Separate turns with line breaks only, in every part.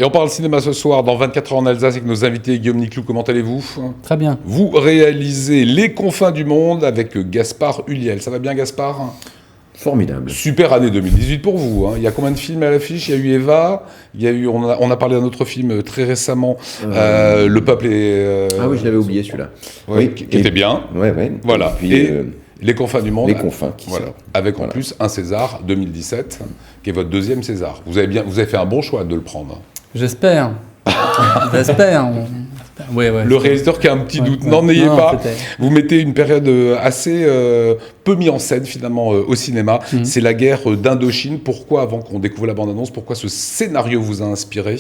Et on parle cinéma ce soir dans 24 heures en Alsace avec nos invités. Guillaume Niclou, comment allez-vous ?
Très bien.
Vous réalisez Les Confins du Monde avec Gaspard Ulliel. Ça va bien, Gaspard ?
Formidable.
Super année 2018 pour vous. Hein. Il y a combien de films à l'affiche ? Il y a eu Eva, il y a eu, on a parlé d'un autre film très récemment, Le Peuple est...
Ah oui, je l'avais oublié celui-là.
Oui, qui était bien.
Ouais.
Voilà.
Et, puis,
Les Confins du Monde.
Les Confins qui
voilà.
sort.
Avec en plus un César 2017, qui est votre deuxième César. Vous avez fait un bon choix de le prendre.
J'espère. J'espère. Ouais.
Le réalisateur qui a un petit doute, n'en ayez pas. Vous mettez une période assez peu mise en scène finalement au cinéma. C'est la guerre d'Indochine. Pourquoi, avant qu'on découvre la bande-annonce, pourquoi ce scénario vous a inspiré ?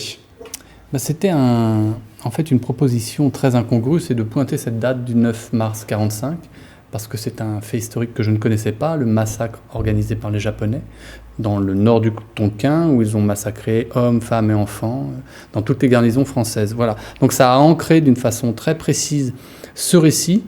C'était en fait une proposition très incongrue, c'est de pointer cette date du 9 mars 1945, parce que c'est un fait historique que je ne connaissais pas, le massacre organisé par les Japonais dans le nord du Tonkin, où ils ont massacré hommes, femmes et enfants, dans toutes les garnisons françaises. Voilà. Donc ça a ancré d'une façon très précise ce récit,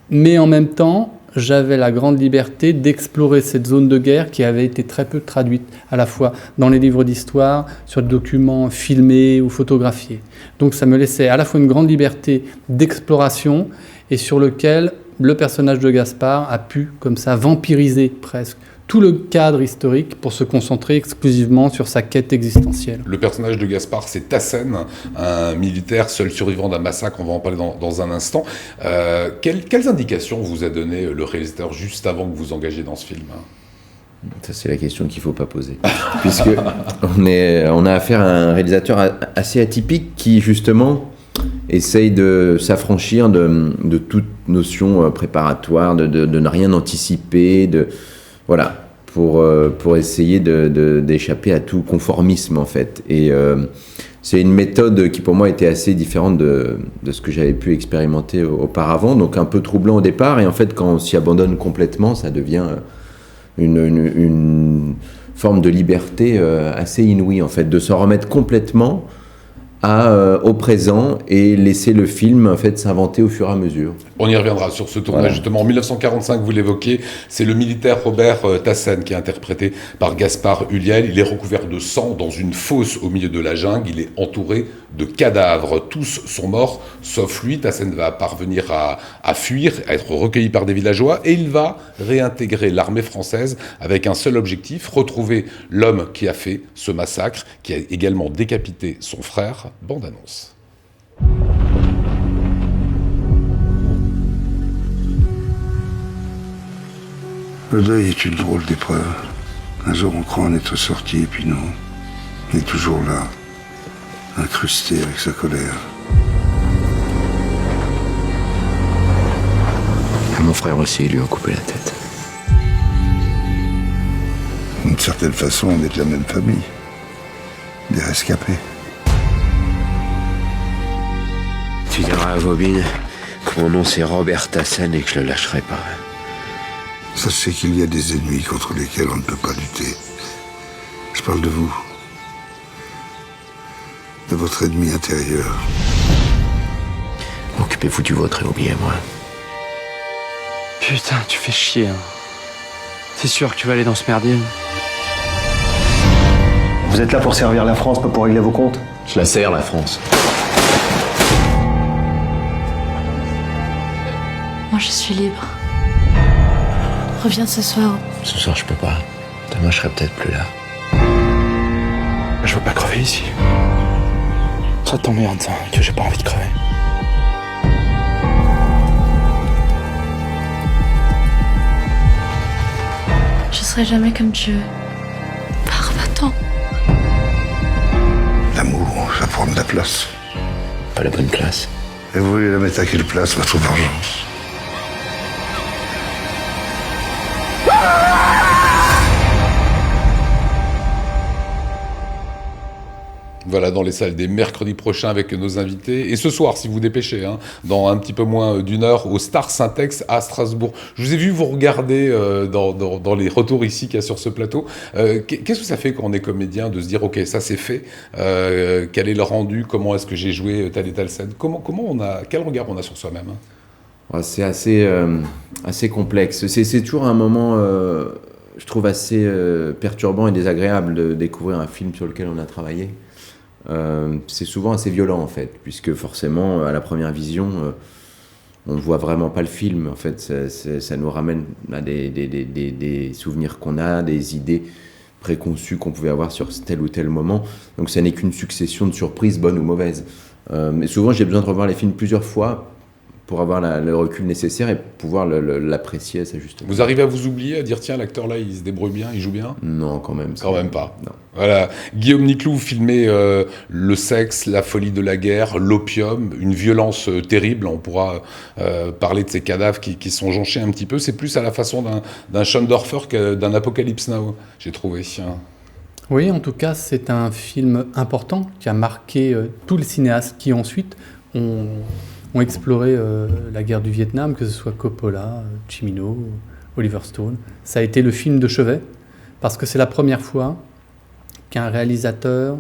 mais en même temps, j'avais la grande liberté d'explorer cette zone de guerre qui avait été très peu traduite, à la fois dans les livres d'histoire, sur des documents filmés ou photographiés. Donc ça me laissait à la fois une grande liberté d'exploration et sur lequel le personnage de Gaspard a pu, comme ça, vampiriser presque tout le cadre historique pour se concentrer exclusivement sur sa quête existentielle.
Le personnage de Gaspard, c'est Tassen, un militaire seul survivant d'un massacre, on va en parler dans un instant. Quelles indications vous a donné le réalisateur juste avant que vous engagiez dans ce film ?
Ça, c'est la question qu'il ne faut pas poser. Puisque on a affaire à un réalisateur assez atypique qui, justement, essaye de s'affranchir de toute notion préparatoire, de ne rien anticiper, voilà, pour essayer d'échapper à tout conformisme, en fait. Et c'est une méthode qui, pour moi, était assez différente de ce que j'avais pu expérimenter auparavant, donc un peu troublant au départ. Et en fait, quand on s'y abandonne complètement, ça devient une forme de liberté assez inouïe, en fait, de s'en remettre complètement au présent et laisser le film en fait s'inventer au fur et à mesure.
On y reviendra sur ce tournage, justement. En 1945, vous l'évoquez, c'est le militaire Robert Tassen qui est interprété par Gaspard Ulliel. Il est recouvert de sang dans une fosse au milieu de la jungle. Il est entouré de cadavres. Tous sont morts, sauf lui. Tassen va parvenir à fuir, à être recueilli par des villageois, et il va réintégrer l'armée française avec un seul objectif, retrouver l'homme qui a fait ce massacre, qui a également décapité son frère. Bande-annonce.
Le deuil est une drôle d'épreuve. Un jour on croit en être sorti, et puis non. Il est toujours là, incrusté avec sa colère.
Mon frère aussi, ils lui ont coupé la tête.
D'une certaine façon, on est de la même famille. Des rescapés.
Tu diras à Vobine que mon nom c'est Robert Tassen et que je le lâcherai pas.
Sachez qu'il y a des ennemis contre lesquels on ne peut pas lutter. Je parle de vous. De votre ennemi intérieur.
Occupez-vous du vôtre et oubliez-moi.
Putain, tu fais chier. Hein. C'est sûr que tu vas aller dans ce merdier.
Vous êtes là pour servir la France, pas pour régler vos comptes ?
Je la sers, la France.
Moi, je suis libre. Reviens ce soir.
Ce soir, je peux pas. Demain, je serai peut-être plus là.
Je veux pas crever ici. Ça t'emmerde, ça, que j'ai pas envie de crever.
Je serai jamais comme Dieu. Pars, va-t'en.
L'amour, ça prend de la place.
Pas la bonne place.
Et vous voulez la mettre à quelle place, votre vengeance ?
Voilà, dans les salles des mercredis prochains avec nos invités. Et ce soir, si vous dépêchez, dans un petit peu moins d'une heure, au Star Syntex à Strasbourg. Je vous ai vu vous regarder dans les retours ici qu'il y a sur ce plateau. Qu'est-ce que ça fait quand on est comédien de se dire, ok, ça c'est fait, quel est le rendu, comment est-ce que j'ai joué telle et telle scène, quel regard on a sur soi-même
C'est assez complexe. C'est toujours un moment, je trouve, assez perturbant et désagréable de découvrir un film sur lequel on a travaillé. c'est souvent assez violent en fait, puisque forcément à la première vision, on ne voit vraiment pas le film. En fait, ça nous ramène à des souvenirs qu'on a, des idées préconçues qu'on pouvait avoir sur tel ou tel moment. Donc ça n'est qu'une succession de surprises, bonnes ou mauvaises. Mais souvent, j'ai besoin de revoir les films plusieurs fois pour avoir le recul nécessaire et pouvoir l'apprécier à sa juste valeur.
Vous arrivez à vous oublier, à dire tiens, l'acteur là, il se débrouille bien, il joue bien?
Non, quand même.
Quand même pas.
Non.
Voilà. Guillaume Niclou, vous filmez le sexe, la folie de la guerre, l'opium, une violence terrible. On pourra parler de ces cadavres qui sont jonchés un petit peu. C'est plus à la façon d'un Schoendorfer que d'un Apocalypse Now, j'ai trouvé.
Oui, en tout cas, c'est un film important qui a marqué tous les cinéastes qui ensuite ont exploré la guerre du Vietnam, que ce soit Coppola, Cimino, Oliver Stone. Ça a été le film de chevet, parce que c'est la première fois qu'un réalisateur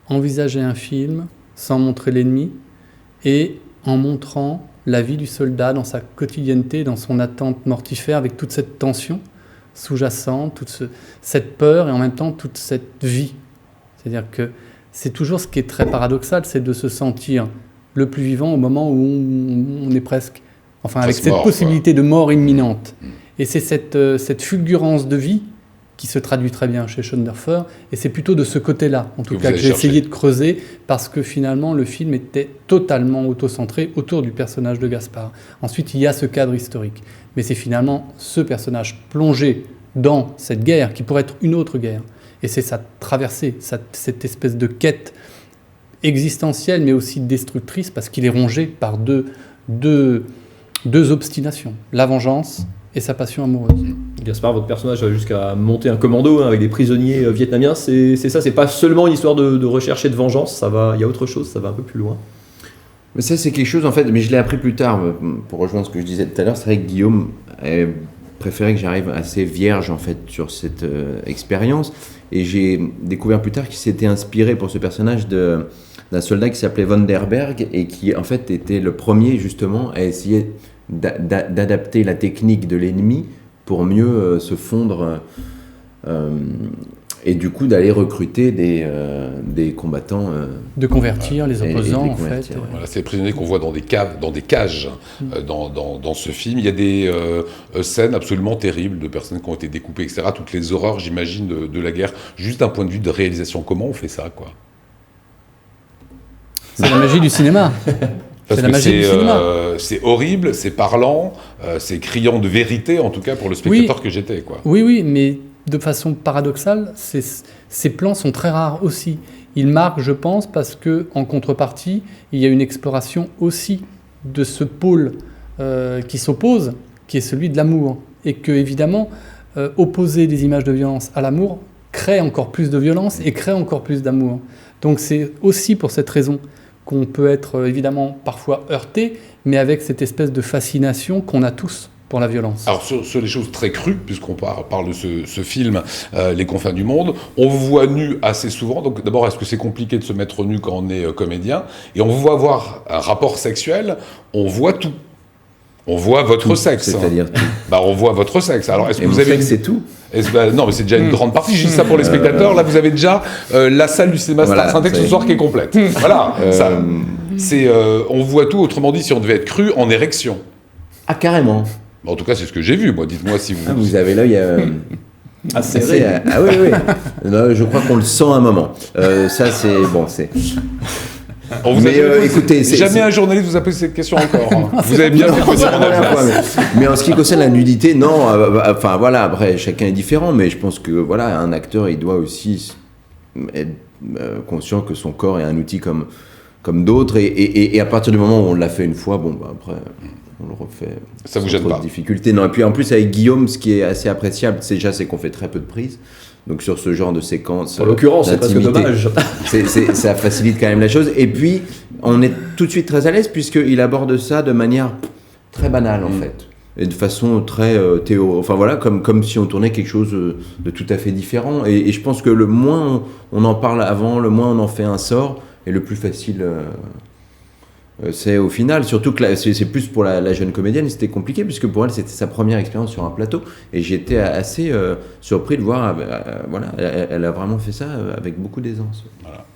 envisageait un film sans montrer l'ennemi et en montrant la vie du soldat dans sa quotidienneté, dans son attente mortifère, avec toute cette tension sous-jacente, cette peur et en même temps toute cette vie. C'est-à-dire que c'est toujours ce qui est très paradoxal, c'est de se sentir le plus vivant au moment où on est presque... Enfin, avec cette possibilité de mort imminente. Et c'est cette fulgurance de vie qui se traduit très bien chez Schoendorfer, et c'est plutôt de ce côté-là, en tout cas, que j'ai essayé de creuser, parce que finalement, le film était totalement autocentré autour du personnage de Gaspard. Ensuite, il y a ce cadre historique. Mais c'est finalement ce personnage plongé dans cette guerre, qui pourrait être une autre guerre. Et c'est sa traversée, cette espèce de quête existentielle, mais aussi destructrice, parce qu'il est rongé par deux obstinations, la vengeance et sa passion amoureuse.
Gaspard, votre personnage va jusqu'à monter un commando avec des prisonniers vietnamiens. C'est ça, c'est pas seulement une histoire de recherche et de vengeance, il y a autre chose, ça va un peu plus loin.
Mais ça, c'est quelque chose, en fait, mais je l'ai appris plus tard, pour rejoindre ce que je disais tout à l'heure. C'est vrai que Guillaume préférait que j'arrive assez vierge, en fait, sur cette expérience. Et j'ai découvert plus tard qu'il s'était inspiré pour ce personnage d'un soldat qui s'appelait Von der Berg et qui, en fait, était le premier, justement, à essayer d'adapter la technique de l'ennemi pour mieux se fondre et du coup d'aller recruter des combattants.
De convertir les opposants, en fait.
Voilà, c'est les prisonniers qu'on voit dans des cages dans ce film. Il y a des scènes absolument terribles de personnes qui ont été découpées, etc. Toutes les horreurs, j'imagine, de la guerre. Juste d'un point de vue de réalisation, comment on fait ça, quoi?
C'est la magie du cinéma.
Parce que c'est horrible, c'est parlant, c'est criant de vérité, en tout cas pour le spectateur que j'étais, quoi.
Oui, mais de façon paradoxale, ces plans sont très rares aussi. Ils marquent, je pense, parce qu'en contrepartie, il y a une exploration aussi de ce pôle qui s'oppose, qui est celui de l'amour. Et que, évidemment, opposer des images de violence à l'amour crée encore plus de violence et crée encore plus d'amour. Donc c'est aussi pour cette raison qu'on peut être évidemment parfois heurté, mais avec cette espèce de fascination qu'on a tous pour la violence.
Alors sur les choses très crues, puisqu'on parle de ce film, Les confins du monde, on vous voit nu assez souvent. Donc d'abord, est-ce que c'est compliqué de se mettre nu quand on est comédien? Et on vous voit avoir un rapport sexuel, on voit tout. On voit votre sexe.
C'est-à-dire tout.
On voit votre sexe. Alors, est-ce que vous
avez... sexe, c'est tout?
Non, mais c'est déjà une grande partie. Je dis ça pour les spectateurs. Là, vous avez déjà la salle du cinéma Stars Index ce soir qui est complète. Voilà. On voit tout. Autrement dit, si on devait être cru, en érection.
Ah, carrément.
En tout cas, c'est ce que j'ai vu. Moi, dites-moi si vous...
Ah, vous avez l'œil...
assez serré.
Ah oui. Non, je crois qu'on le sent à un moment. Ça, c'est... Bon, c'est...
écoutez, jamais un journaliste vous a posé cette question encore. Hein. Vous avez bien fait
mais en ce qui concerne la nudité, non. Enfin voilà, après chacun est différent, mais je pense que voilà, un acteur il doit aussi être conscient que son corps est un outil comme d'autres, et à partir du moment où on l'a fait une fois, après on le refait.
Ça vous gêne pas?
De difficulté. Non, et puis en plus avec Guillaume, ce qui est assez appréciable, déjà, c'est qu'on fait très peu de prises. Donc sur ce genre de séquence,
en l'occurrence, c'est presque dommage.
Ça facilite quand même la chose. Et puis, on est tout de suite très à l'aise puisqu'il aborde ça de manière très banale en fait, et de façon très enfin voilà, comme si on tournait quelque chose de tout à fait différent. Et je pense que le moins on en parle avant, le moins on en fait un sort, et le plus facile. C'est au final, surtout que c'est plus pour la jeune comédienne, c'était compliqué puisque pour elle c'était sa première expérience sur un plateau, et j'étais assez surpris de voir, voilà, elle a vraiment fait ça avec beaucoup d'aisance.
Voilà.